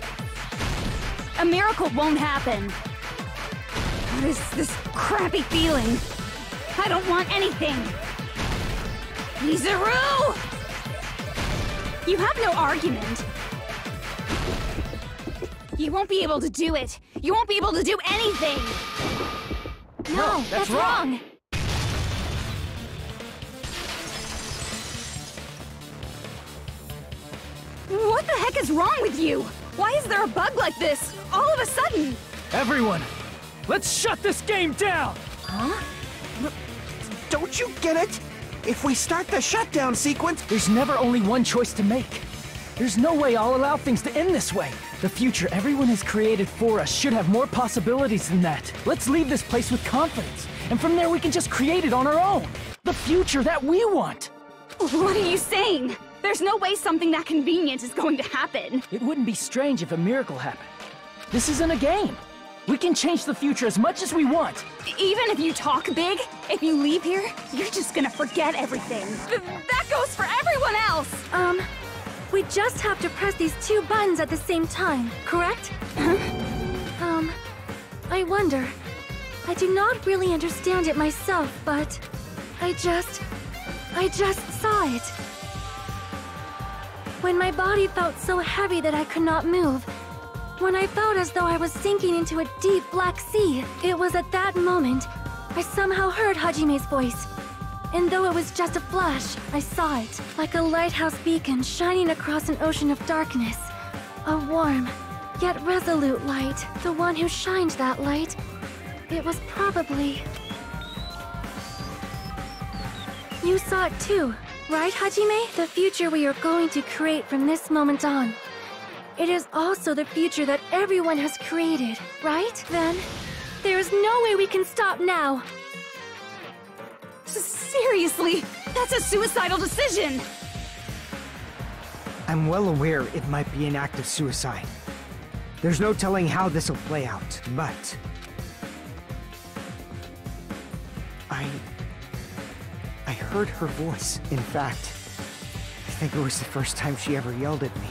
A miracle won't happen. What is this crappy feeling? I don't want anything. Izuru! You have no argument. You won't be able to do it. You won't be able to do anything. No, that's wrong. What the heck is wrong with you? Why is there a bug like this, all of a sudden? Everyone, let's shut this game down! Huh? Don't you get it? If we start the shutdown sequence... There's never only one choice to make. There's no way I'll allow things to end this way. The future everyone has created for us should have more possibilities than that. Let's leave this place with confidence, and from there we can just create it on our own. The future that we want! What are you saying? There's no way something that convenient is going to happen. It wouldn't be strange if a miracle happened. This isn't a game. We can change the future as much as we want. Even if you talk big, if you leave here, you're just gonna forget everything. That goes for everyone else! We just have to press these two buttons at the same time, correct? I wonder. I do not really understand it myself, but I just saw it. When my body felt so heavy that I could not move, when I felt as though I was sinking into a deep black sea, it was at that moment I somehow heard Hajime's voice. And though it was just a flash, I saw it, like a lighthouse beacon shining across an ocean of darkness. A warm, yet resolute light. The one who shined that light, it was probably... You saw it too, right, Hajime? The future we are going to create from this moment on. It is also the future that everyone has created, right? Then, there is no way we can stop now. Seriously, that's a suicidal decision! I'm well aware it might be an act of suicide. There's no telling how this'll play out, but... I heard her voice. In fact, I think it was the first time she ever yelled at me.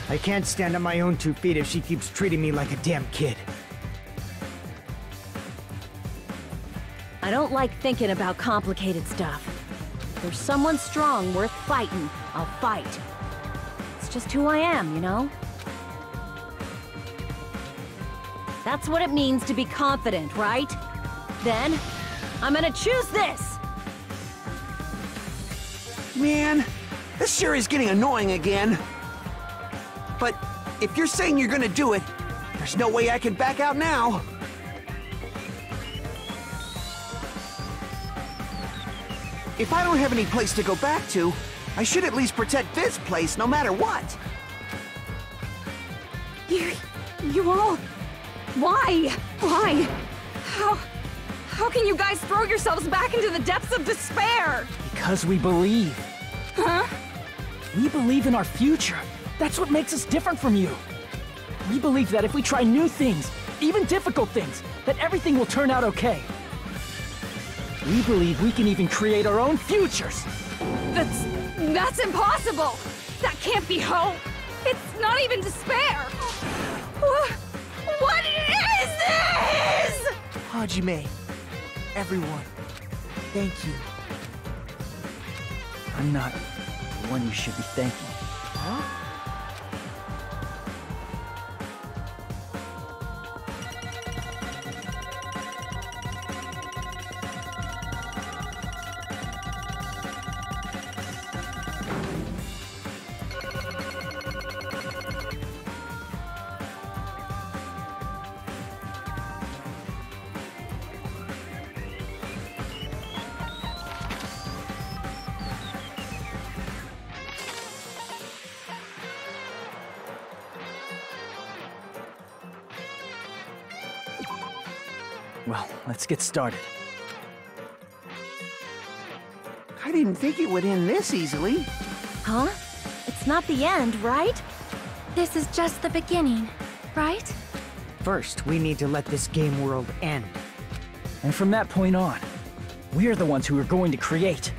I can't stand on my own 2 feet if she keeps treating me like a damn kid. I don't like thinking about complicated stuff. If there's someone strong worth fighting, I'll fight. It's just who I am, you know? That's what it means to be confident, right? Then, I'm gonna choose this! Man, this sure is getting annoying again. But if you're saying you're gonna do it, there's no way I can back out now. If I don't have any place to go back to, I should at least protect this place no matter what. You all... Why? Why? How can you guys throw yourselves back into the depths of despair? Because we believe. Huh? We believe in our future. That's what makes us different from you. We believe that if we try new things, even difficult things, that everything will turn out okay. We believe we can even create our own futures. That's impossible! That can't be hope! It's not even despair! What is this?! Hajime, everyone, thank you. I'm not the one you should be thanking. Huh? Well, let's get started. I didn't think it would end this easily. Huh? It's not the end, right? This is just the beginning, right? First, we need to let this game world end. And from that point on, we're the ones who are going to create.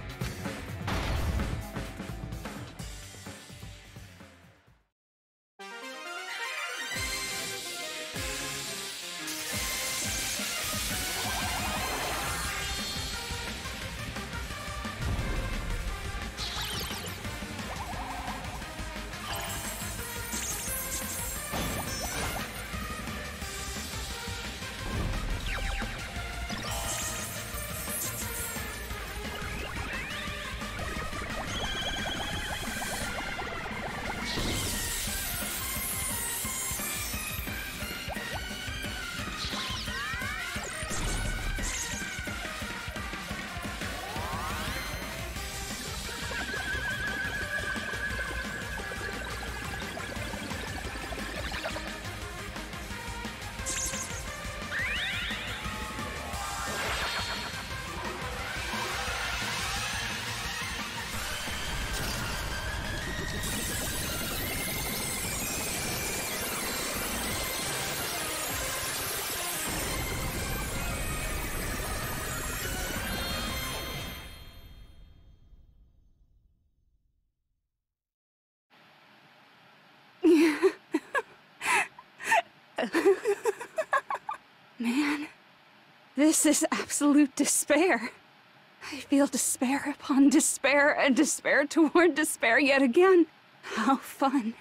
Man, this is absolute despair. I feel despair upon despair and despair toward despair yet again. How fun.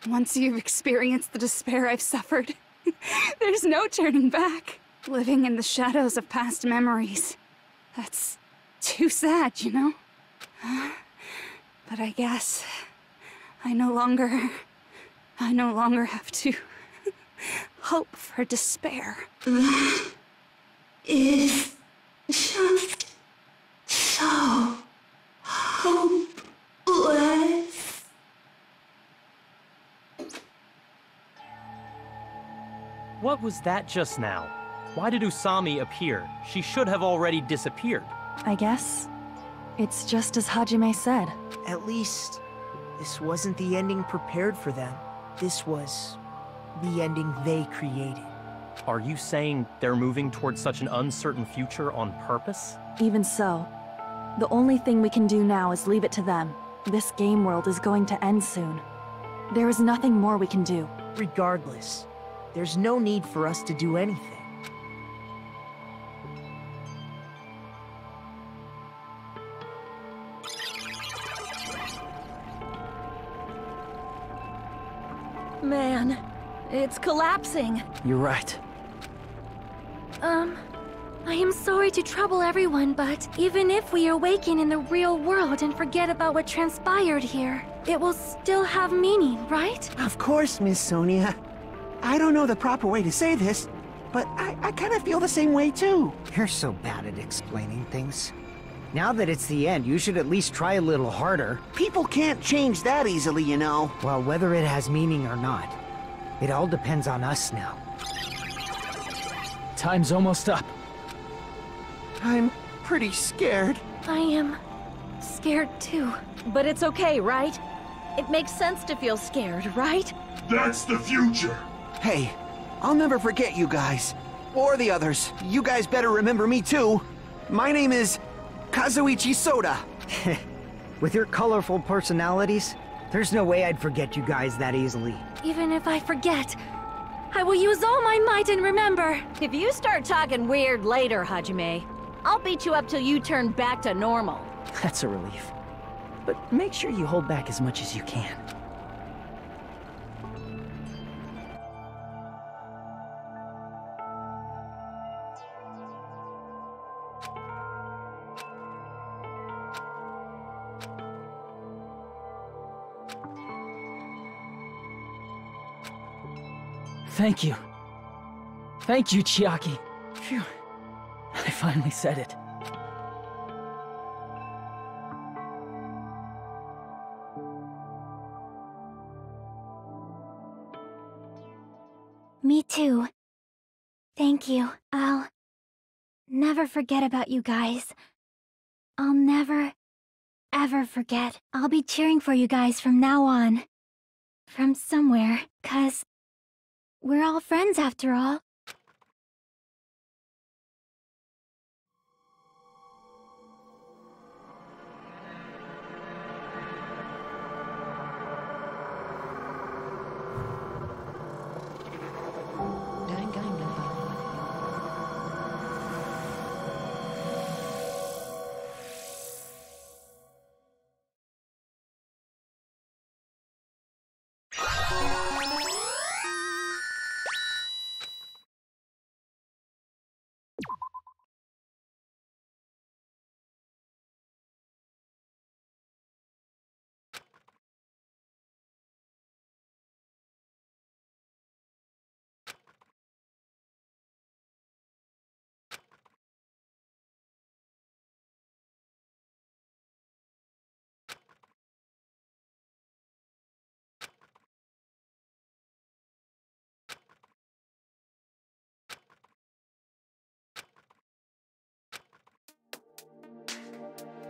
Once you've experienced the despair I've suffered, there's no turning back. Living in the shadows of past memories. That's too sad, you know? But I guess I no longer have to hope for despair. That is just so hopeless. What was that just now? Why did Usami appear? She should have already disappeared. I guess it's just as Hajime said. At least, this wasn't the ending prepared for them. This was the ending they created. Are you saying they're moving towards such an uncertain future on purpose? Even so, the only thing we can do now is leave it to them. This game world is going to end soon. There is nothing more we can do. Regardless, there's no need for us to do anything. It's collapsing. You're right. I am sorry to trouble everyone, but even if we awaken in the real world and forget about what transpired here, it will still have meaning, right? Of course, Miss Sonia. I don't know the proper way to say this, but I kind of feel the same way too. You're so bad at explaining things. Now that it's the end, you should at least try a little harder. People can't change that easily, you know. Well, whether it has meaning or not, it all depends on us now. Time's almost up. I'm pretty scared. I am scared too. But it's okay, right? It makes sense to feel scared, right? That's the future. Hey, I'll never forget you guys. Or the others. You guys better remember me too. My name is Kazuichi Soda. With your colorful personalities, there's no way I'd forget you guys that easily. Even if I forget, I will use all my might and remember. If you start talking weird later, Hajime, I'll beat you up till you turn back to normal. That's a relief. But make sure you hold back as much as you can. Thank you. Thank you, Chiaki. Phew. I finally said it. Me too. Thank you. I'll never forget about you guys. I'll never, ever forget. I'll be cheering for you guys from now on. From somewhere, 'cause we're all friends after all.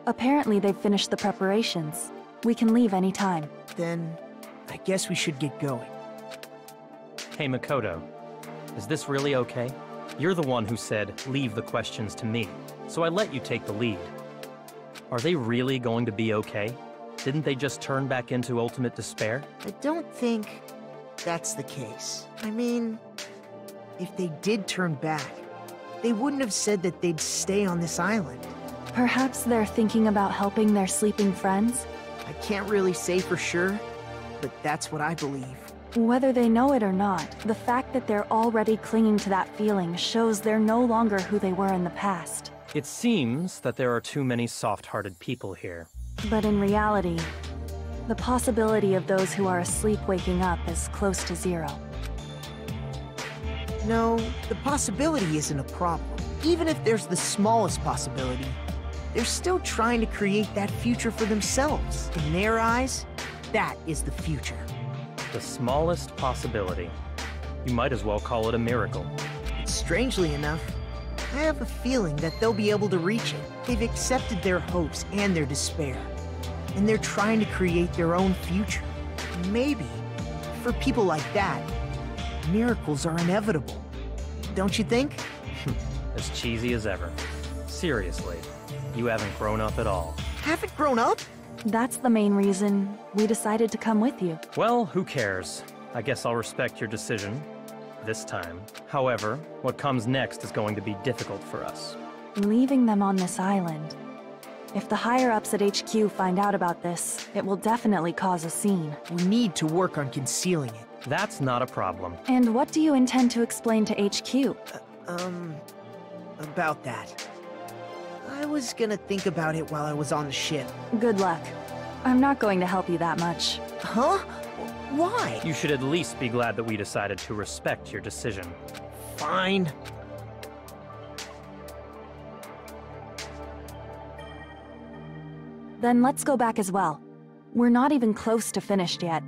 Apparently they've finished the preparations. We can leave any time. Then, I guess we should get going. Hey, Makoto. Is this really okay? You're the one who said, leave the questions to me, so I let you take the lead. Are they really going to be okay? Didn't they just turn back into ultimate despair? I don't think that's the case. I mean, if they did turn back, they wouldn't have said that they'd stay on this island. Perhaps they're thinking about helping their sleeping friends? I can't really say for sure, but that's what I believe. Whether they know it or not, the fact that they're already clinging to that feeling shows they're no longer who they were in the past. It seems that there are too many soft-hearted people here. But in reality, the possibility of those who are asleep waking up is close to zero. No, the possibility isn't a problem. Even if there's the smallest possibility, they're still trying to create that future for themselves. In their eyes, that is the future. The smallest possibility. You might as well call it a miracle. Strangely enough, I have a feeling that they'll be able to reach it. They've accepted their hopes and their despair, and they're trying to create their own future. Maybe, for people like that, miracles are inevitable. Don't you think? As cheesy as ever. Seriously, you haven't grown up at all. Haven't grown up? That's the main reason we decided to come with you. Well, who cares? I guess I'll respect your decision. This time. However, what comes next is going to be difficult for us. Leaving them on this island. If the higher-ups at HQ find out about this, it will definitely cause a scene. We need to work on concealing it. That's not a problem. And what do you intend to explain to HQ? About that. I was gonna think about it while I was on the ship. Good luck. I'm not going to help you that much. Huh? Why? You should at least be glad that we decided to respect your decision. Fine. Then let's go back as well. We're not even close to finished yet.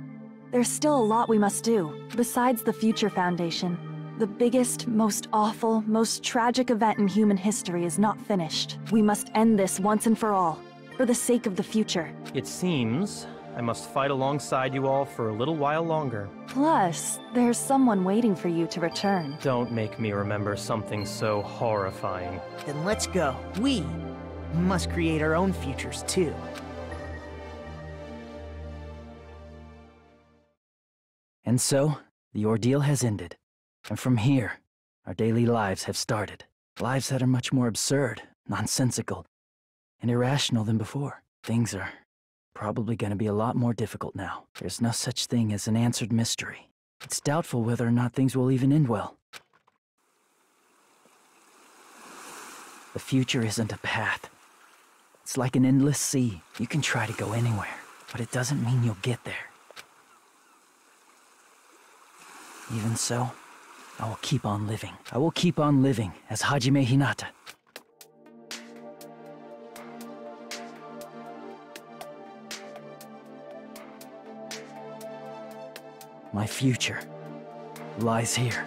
There's still a lot we must do. Besides the Future Foundation, the biggest, most awful, most tragic event in human history is not finished. We must end this once and for all, for the sake of the future. It seems I must fight alongside you all for a little while longer. Plus, there's someone waiting for you to return. Don't make me remember something so horrifying. Then let's go. We must create our own futures, too. And so, the ordeal has ended. And from here, our daily lives have started. Lives that are much more absurd, nonsensical, and irrational than before. Things are probably going to be a lot more difficult now. There's no such thing as an answered mystery. It's doubtful whether or not things will even end well. The future isn't a path. It's like an endless sea. You can try to go anywhere, but it doesn't mean you'll get there. Even so, I will keep on living. I will keep on living as Hajime Hinata. My future lies here.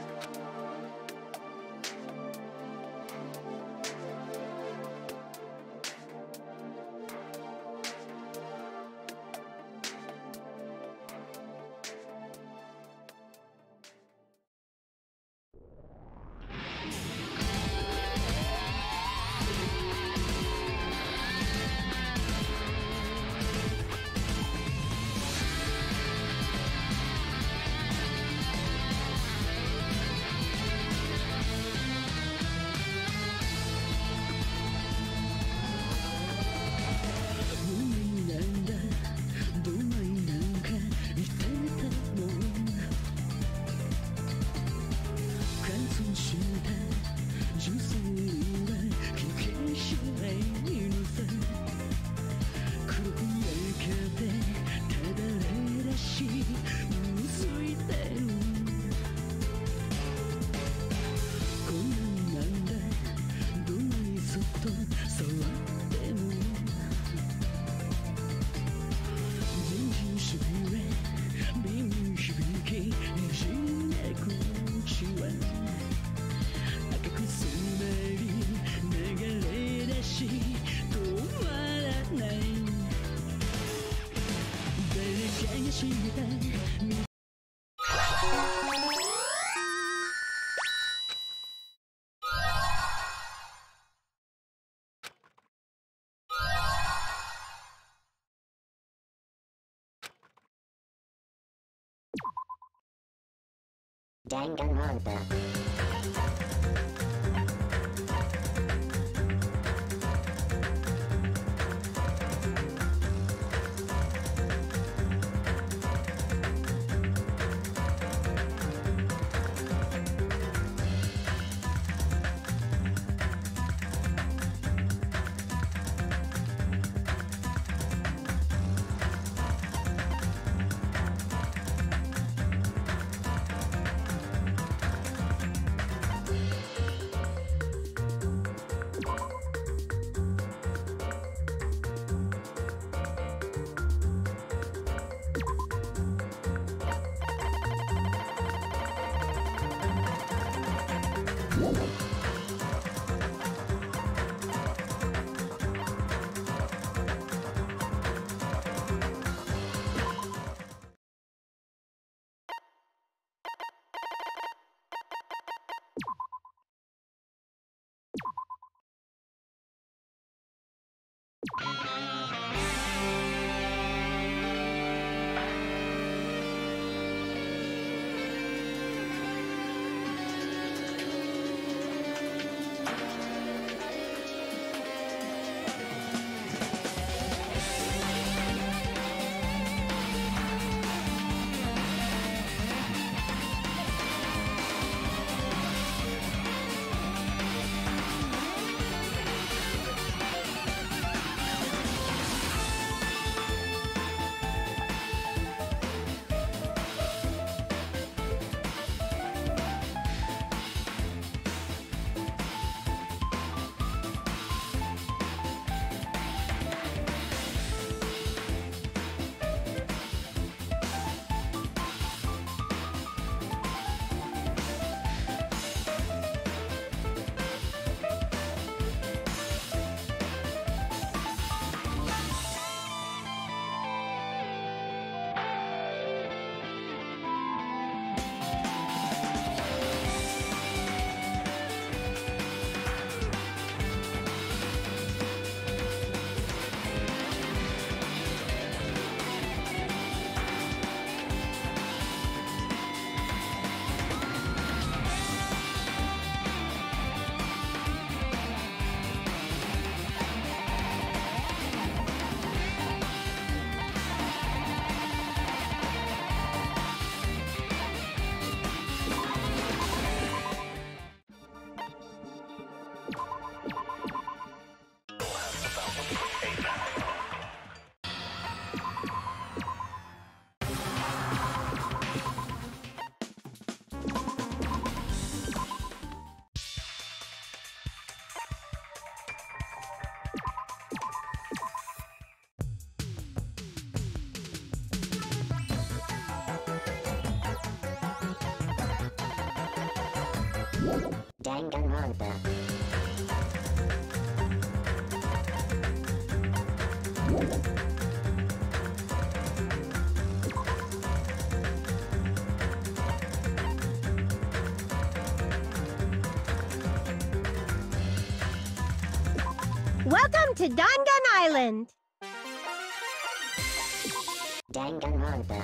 Danganronpa. Danganronpa. Welcome to Dangan Island. Danganronpa.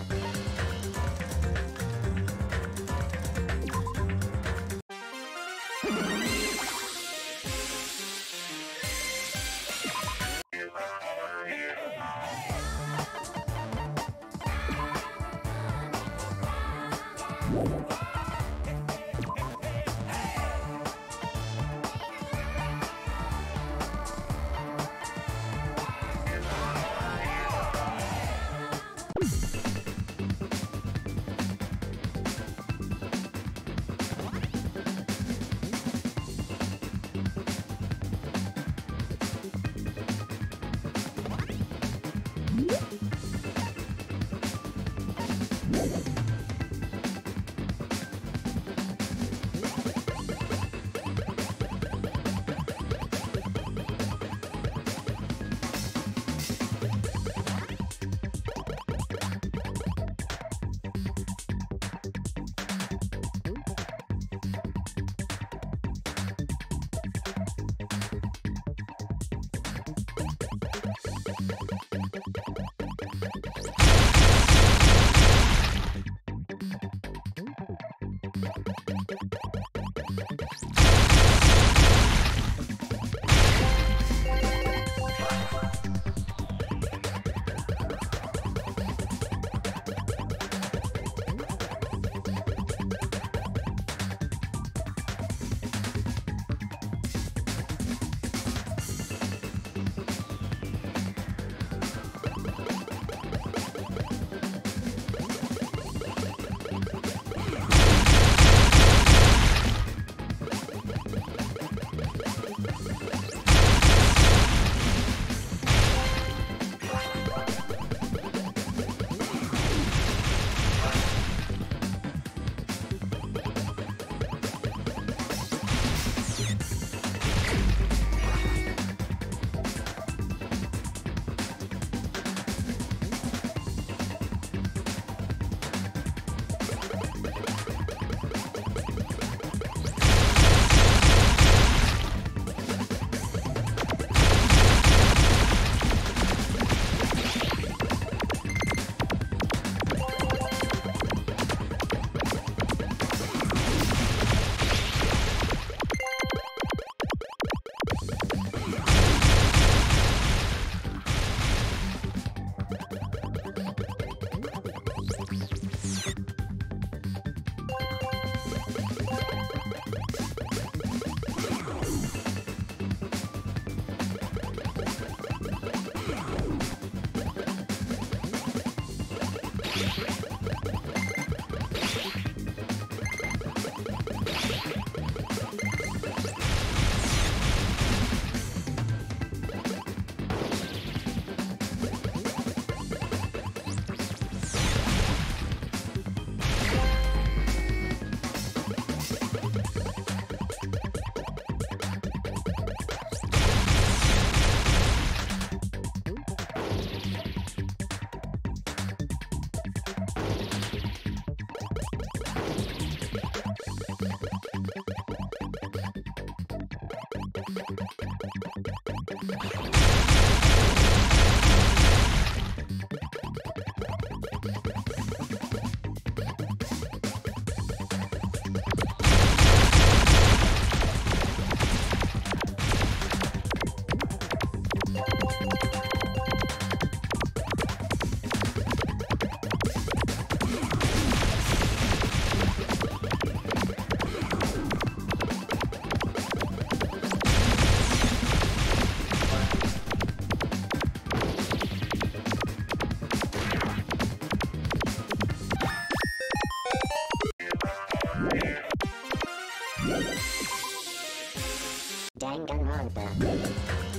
Danganronpa.